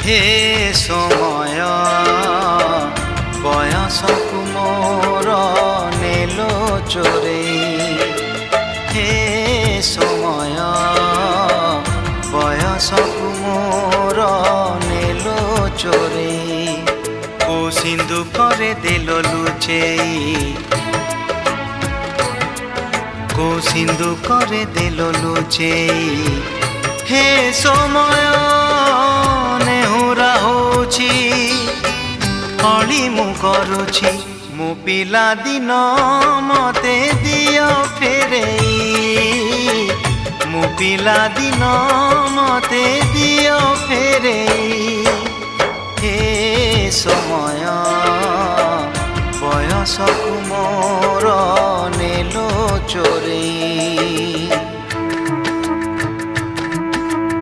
হে সময় বয়সকু মোর নেলো চোরেই। হে সময় বয়সকু মোর নেলো চোরেই। কো সিন্ধুকরে দেল লুচেই, কো সিন্ধুকরে দেল লুচেই। হে সময় ନେହୁରା ହଉଛି ଅଳି ମୁଁ କରୁଛି। ମୋ ପିଲା ଦିନ ମତେ ଦିଅ ଫେରେଇ, ମୋ ପିଲା ଦିନ ମତେ ଦିଅ ଫେରେଇ। ହେ ସମୟ ବୟସକୁ ମୋର ନେଲ ଚୋରେଇ।